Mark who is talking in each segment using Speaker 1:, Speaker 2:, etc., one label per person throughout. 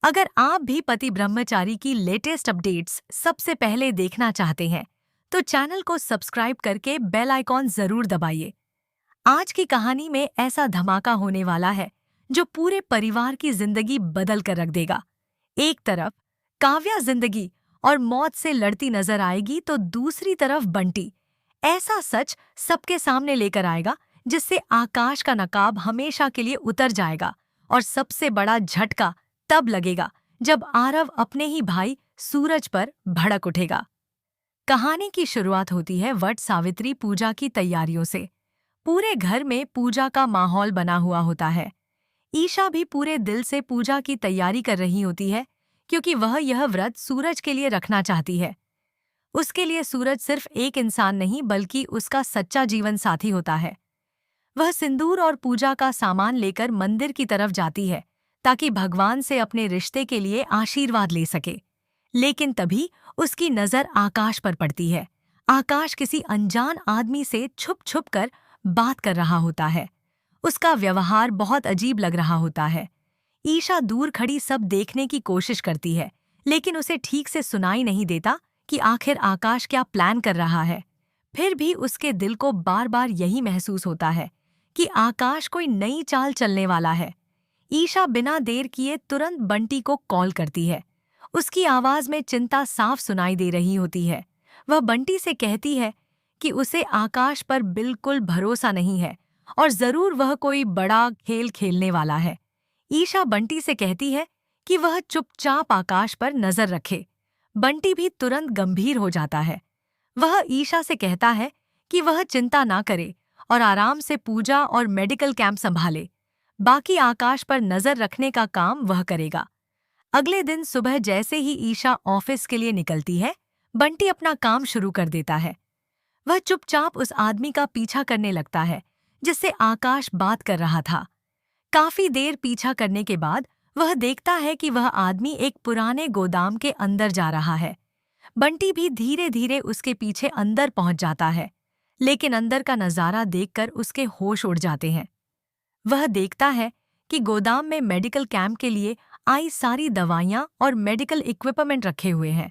Speaker 1: अगर आप भी पति ब्रह्मचारी की लेटेस्ट अपडेट्स सबसे पहले देखना चाहते हैं, तो चैनल को सब्सक्राइब करके बेल आइकॉन जरूर दबाइए। आज की कहानी में ऐसा धमाका होने वाला है जो पूरे परिवार की जिंदगी बदल कर रख देगा। एक तरफ काव्या जिंदगी और मौत से लड़ती नजर आएगी, तो दूसरी तरफ बंटी ऐसा सच सबके सामने लेकर आएगा जिससे आकाश का नकाब हमेशा के लिए उतर जाएगा। और सबसे बड़ा झटका तब लगेगा जब आरव अपने ही भाई सूरज पर भड़क उठेगा। कहानी की शुरुआत होती है वट सावित्री पूजा की तैयारियों से। पूरे घर में पूजा का माहौल बना हुआ होता है। ईशा भी पूरे दिल से पूजा की तैयारी कर रही होती है, क्योंकि वह यह व्रत सूरज के लिए रखना चाहती है। उसके लिए सूरज सिर्फ एक इंसान नहीं, बल्कि उसका सच्चा जीवन साथी होता है। वह सिंदूर और पूजा का सामान लेकर मंदिर की तरफ जाती है, ताकि भगवान से अपने रिश्ते के लिए आशीर्वाद ले सके। लेकिन तभी उसकी नजर आकाश पर पड़ती है। आकाश किसी अनजान आदमी से छुप छुप कर बात कर रहा होता है। उसका व्यवहार बहुत अजीब लग रहा होता है। ईशा दूर खड़ी सब देखने की कोशिश करती है, लेकिन उसे ठीक से सुनाई नहीं देता कि आखिर आकाश क्या प्लान कर रहा है। फिर भी उसके दिल को बार बार यही महसूस होता है कि आकाश कोई नई चाल चलने वाला है। ईशा बिना देर किए तुरंत बंटी को कॉल करती है। उसकी आवाज में चिंता साफ सुनाई दे रही होती है। वह बंटी से कहती है कि उसे आकाश पर बिल्कुल भरोसा नहीं है और जरूर वह कोई बड़ा खेल खेलने वाला है। ईशा बंटी से कहती है कि वह चुपचाप आकाश पर नजर रखे। बंटी भी तुरंत गंभीर हो जाता है। वह ईशा से कहता है कि वह चिंता ना करे और आराम से पूजा और मेडिकल कैंप संभाले। बाकी आकाश पर नजर रखने का काम वह करेगा। अगले दिन सुबह जैसे ही ईशा ऑफिस के लिए निकलती है, बंटी अपना काम शुरू कर देता है। वह चुपचाप उस आदमी का पीछा करने लगता है जिससे आकाश बात कर रहा था। काफी देर पीछा करने के बाद वह देखता है कि वह आदमी एक पुराने गोदाम के अंदर जा रहा है। बंटी भी धीरे धीरे उसके पीछे अंदर पहुंच जाता है, लेकिन अंदर का नजारा देखकर उसके होश उड़ जाते हैं। वह देखता है कि गोदाम में मेडिकल कैंप के लिए आई सारी दवाइयां और मेडिकल इक्विपमेंट रखे हुए हैं,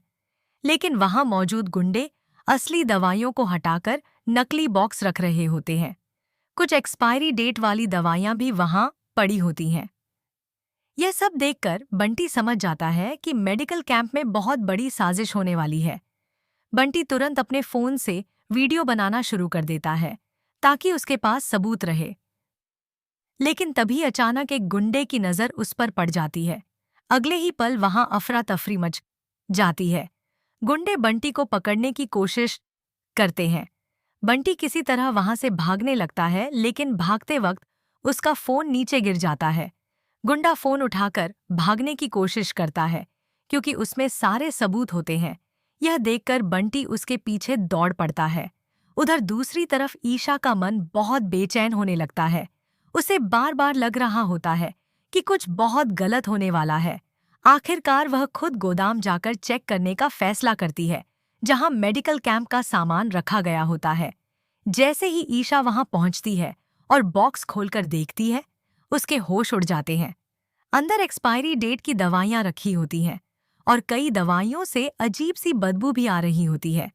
Speaker 1: लेकिन वहां मौजूद गुंडे असली दवाइयों को हटाकर नकली बॉक्स रख रहे होते हैं। कुछ एक्सपायरी डेट वाली दवाइयां भी वहां पड़ी होती हैं। यह सब देखकर बंटी समझ जाता है कि मेडिकल कैंप में बहुत बड़ी साजिश होने वाली है। बंटी तुरंत अपने फोन से वीडियो बनाना शुरू कर देता है ताकि उसके पास सबूत रहे। लेकिन तभी अचानक एक गुंडे की नजर उस पर पड़ जाती है। अगले ही पल वहां अफरा तफरी मच जाती है। गुंडे बंटी को पकड़ने की कोशिश करते हैं। बंटी किसी तरह वहां से भागने लगता है, लेकिन भागते वक्त उसका फोन नीचे गिर जाता है। गुंडा फोन उठाकर भागने की कोशिश करता है, क्योंकि उसमें सारे सबूत होते हैं। यह देखकर बंटी उसके पीछे दौड़ पड़ता है। उधर दूसरी तरफ ईशा का मन बहुत बेचैन होने लगता है। उसे बार बार लग रहा होता है कि कुछ बहुत गलत होने वाला है। आखिरकार वह खुद गोदाम जाकर चेक करने का फैसला करती है, जहां मेडिकल कैंप का सामान रखा गया होता है। जैसे ही ईशा वहां पहुंचती है और बॉक्स खोलकर देखती है, उसके होश उड़ जाते हैं। अंदर एक्सपायरी डेट की दवाइयां रखी होती हैं और कई दवाइयों से अजीब सी बदबू भी आ रही होती है।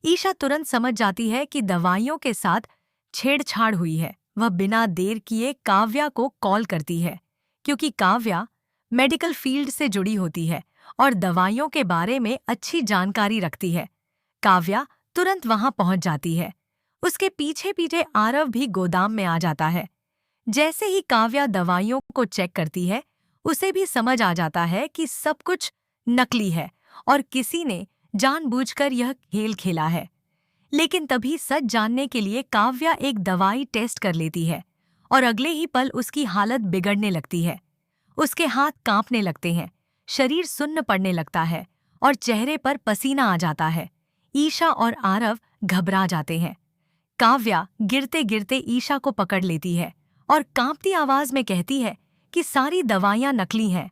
Speaker 1: ईशा तुरंत समझ जाती है कि दवाइयों के साथ छेड़छाड़ हुई है। वह बिना देर किए काव्या को कॉल करती है, क्योंकि काव्या मेडिकल फील्ड से जुड़ी होती है और दवाइयों के बारे में अच्छी जानकारी रखती है। काव्या तुरंत वहां पहुंच जाती है। उसके पीछे पीछे आरव भी गोदाम में आ जाता है। जैसे ही काव्या दवाइयों को चेक करती है, उसे भी समझ आ जाता है कि सब कुछ नकली है और किसी ने जानबूझकर यह खेल खेला है। लेकिन तभी सच जानने के लिए काव्या एक दवाई टेस्ट कर लेती है और अगले ही पल उसकी हालत बिगड़ने लगती है। उसके हाथ कांपने लगते हैं, शरीर सुन्न पड़ने लगता है और चेहरे पर पसीना आ जाता है। ईशा और आरव घबरा जाते हैं। काव्या गिरते गिरते ईशा को पकड़ लेती है और कांपती आवाज में कहती है कि सारी दवाइयां नकली हैं।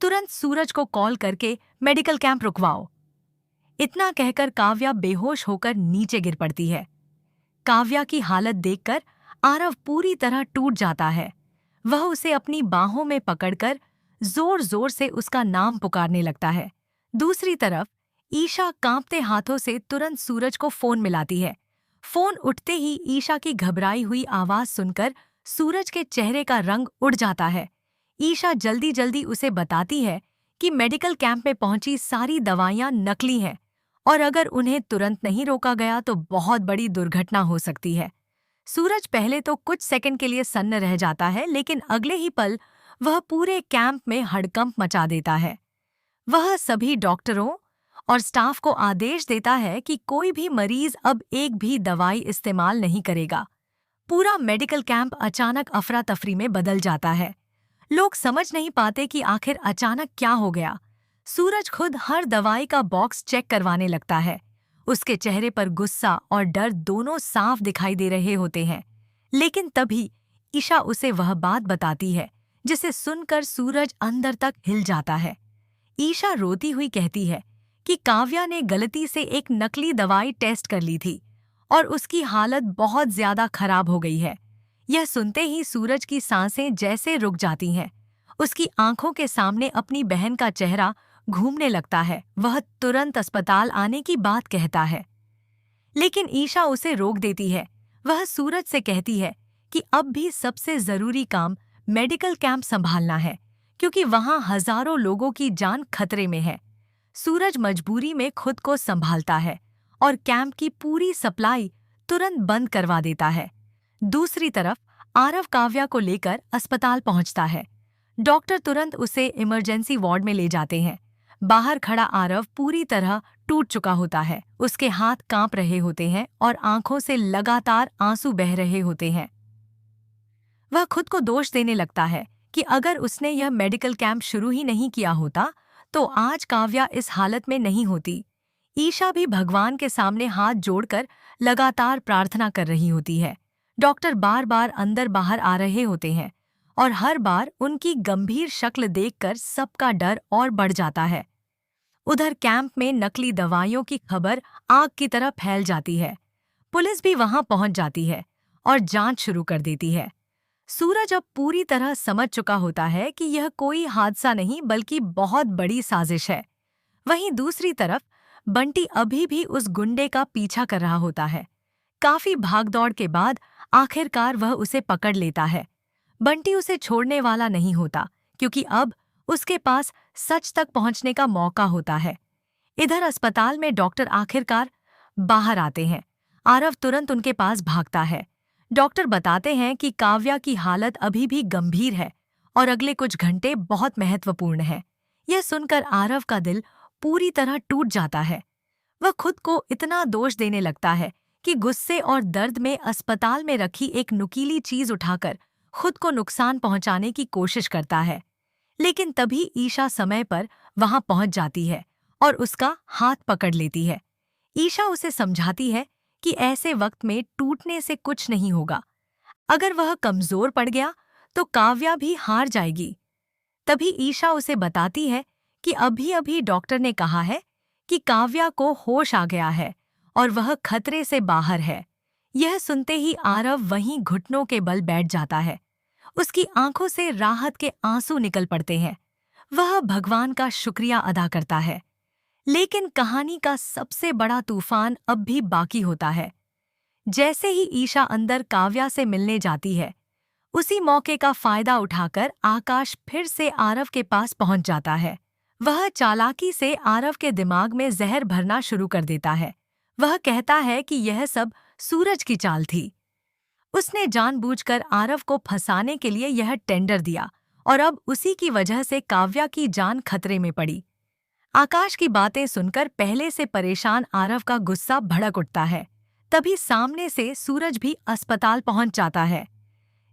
Speaker 1: तुरंत सूरज को कॉल करके मेडिकल कैंप रुकवाओ। इतना कहकर काव्या बेहोश होकर नीचे गिर पड़ती है। काव्या की हालत देखकर आरव पूरी तरह टूट जाता है। वह उसे अपनी बाहों में पकड़कर जोर जोर से उसका नाम पुकारने लगता है। दूसरी तरफ ईशा कांपते हाथों से तुरंत सूरज को फोन मिलाती है। फोन उठते ही ईशा की घबराई हुई आवाज सुनकर सूरज के चेहरे का रंग उड़ जाता है। ईशा जल्दी जल्दी उसे बताती है कि मेडिकल कैंप में पहुंची सारी दवाइयां नकली हैं और अगर उन्हें तुरंत नहीं रोका गया तो बहुत बड़ी दुर्घटना हो सकती है। सूरज पहले तो कुछ सेकंड के लिए सन्न रह जाता है, लेकिन अगले ही पल वह पूरे कैंप में हड़कंप मचा देता है। वह सभी डॉक्टरों और स्टाफ को आदेश देता है कि कोई भी मरीज अब एक भी दवाई इस्तेमाल नहीं करेगा। पूरा मेडिकल कैंप अचानक अफरा तफरी में बदल जाता है। लोग समझ नहीं पाते कि आखिर अचानक क्या हो गया। सूरज खुद हर दवाई का बॉक्स चेक करवाने लगता है। उसके चेहरे पर गुस्सा और डर दोनों साफ दिखाई दे रहे होते हैं। लेकिन तभी ईशा उसे वह बात बताती है जिसे सुनकर सूरज अंदर तक हिल जाता है। ईशा रोती हुई कहती है कि काव्या ने गलती से एक नकली दवाई टेस्ट कर ली थी और उसकी हालत बहुत ज्यादा खराब हो गई है। यह सुनते ही सूरज की सांसें जैसे रुक जाती हैं। उसकी आंखों के सामने अपनी बहन का चेहरा घूमने लगता है। वह तुरंत अस्पताल आने की बात कहता है, लेकिन ईशा उसे रोक देती है। वह सूरज से कहती है कि अब भी सबसे जरूरी काम मेडिकल कैंप संभालना है, क्योंकि वहां हजारों लोगों की जान खतरे में है। सूरज मजबूरी में खुद को संभालता है और कैंप की पूरी सप्लाई तुरंत बंद करवा देता है। दूसरी तरफ आरव काव्या को लेकर अस्पताल पहुंचता है। डॉक्टर तुरंत उसे इमरजेंसी वार्ड में ले जाते हैं। बाहर खड़ा आरव पूरी तरह टूट चुका होता है। उसके हाथ कांप रहे होते हैं और आंखों से लगातार आंसू बह रहे होते हैं। वह खुद को दोष देने लगता है कि अगर उसने यह मेडिकल कैंप शुरू ही नहीं किया होता तो आज काव्या इस हालत में नहीं होती। ईशा भी भगवान के सामने हाथ जोड़कर लगातार प्रार्थना कर रही होती है। डॉक्टर बार बार अंदर बाहर आ रहे होते हैं और हर बार उनकी गंभीर शक्ल देखकर सबका डर और बढ़ जाता है। उधर कैंप में नकली दवाइयों की खबर आग की तरह फैल जाती है। पुलिस भी वहां पहुंच जाती है और जांच शुरू कर देती है। सूरज अब पूरी तरह समझ चुका होता है कि यह कोई हादसा नहीं बल्कि बहुत बड़ी साजिश है। वहीं दूसरी तरफ बंटी अभी भी उस गुंडे का पीछा कर रहा होता है। काफी भागदौड़ के बाद आखिरकार वह उसे पकड़ लेता है। बंटी उसे छोड़ने वाला नहीं होता, क्योंकि अब उसके पास सच तक पहुंचने का मौका होता है। इधर अस्पताल में डॉक्टर आखिरकार बाहर आते हैं। आरव तुरंत उनके पास भागता है। डॉक्टर बताते हैं कि काव्या की हालत अभी भी गंभीर है और अगले कुछ घंटे बहुत महत्वपूर्ण हैं। यह सुनकर आरव का दिल पूरी तरह टूट जाता है। वह खुद को इतना दोष देने लगता है कि गुस्से और दर्द में अस्पताल में रखी एक नुकीली चीज उठाकर खुद को नुकसान पहुंचाने की कोशिश करता है। लेकिन तभी ईशा समय पर वहां पहुंच जाती है और उसका हाथ पकड़ लेती है। ईशा उसे समझाती है कि ऐसे वक्त में टूटने से कुछ नहीं होगा। अगर वह कमजोर पड़ गया तो काव्या भी हार जाएगी। तभी ईशा उसे बताती है कि अभी अभी डॉक्टर ने कहा है कि काव्या को होश आ गया है और वह खतरे से बाहर है। यह सुनते ही आरव वहीं घुटनों के बल बैठ जाता है। उसकी आंखों से राहत के आंसू निकल पड़ते हैं। वह भगवान का शुक्रिया अदा करता है। लेकिन कहानी का सबसे बड़ा तूफान अब भी बाकी होता है। जैसे ही ईशा अंदर काव्या से मिलने जाती है, उसी मौके का फायदा उठाकर आकाश फिर से आरव के पास पहुंच जाता है। वह चालाकी से आरव के दिमाग में जहर भरना शुरू कर देता है। वह कहता है कि यह सब सूरज की चाल थी। उसने जानबूझकर आरव को फंसाने के लिए यह टेंडर दिया और अब उसी की वजह से काव्या की जान खतरे में पड़ी। आकाश की बातें सुनकर पहले से परेशान आरव का गुस्सा भड़क उठता है। तभी सामने से सूरज भी अस्पताल पहुंच जाता है।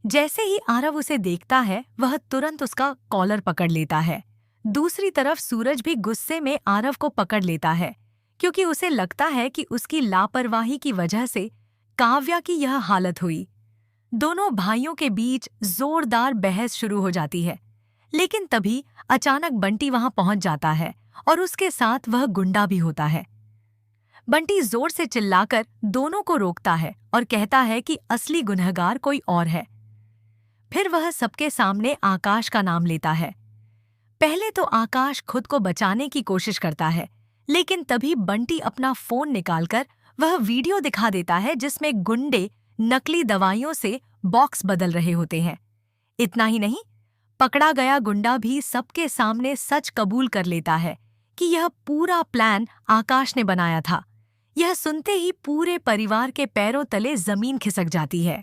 Speaker 1: जैसे ही आरव उसे देखता है, वह तुरंत उसका कॉलर पकड़ लेता है। दूसरी तरफ सूरज भी गुस्से में आरव को पकड़ लेता है, क्योंकि उसे लगता है कि उसकी लापरवाही की वजह से काव्या की यह हालत हुई। दोनों भाइयों के बीच जोरदार बहस शुरू हो जाती है। लेकिन तभी अचानक बंटी वहां पहुंच जाता है और उसके साथ वह गुंडा भी होता है। बंटी जोर से चिल्लाकर दोनों को रोकता है और कहता है कि असली गुनहगार कोई और है। फिर वह सबके सामने आकाश का नाम लेता है। पहले तो आकाश खुद को बचाने की कोशिश करता है, लेकिन तभी बंटी अपना फोन निकालकर वह वीडियो दिखा देता है जिसमें गुंडे नकली दवाइयों से बॉक्स बदल रहे होते हैं। इतना ही नहीं, पकड़ा गया गुंडा भी सबके सामने सच कबूल कर लेता है कि यह पूरा प्लान आकाश ने बनाया था। यह सुनते ही पूरे परिवार के पैरों तले जमीन खिसक जाती है।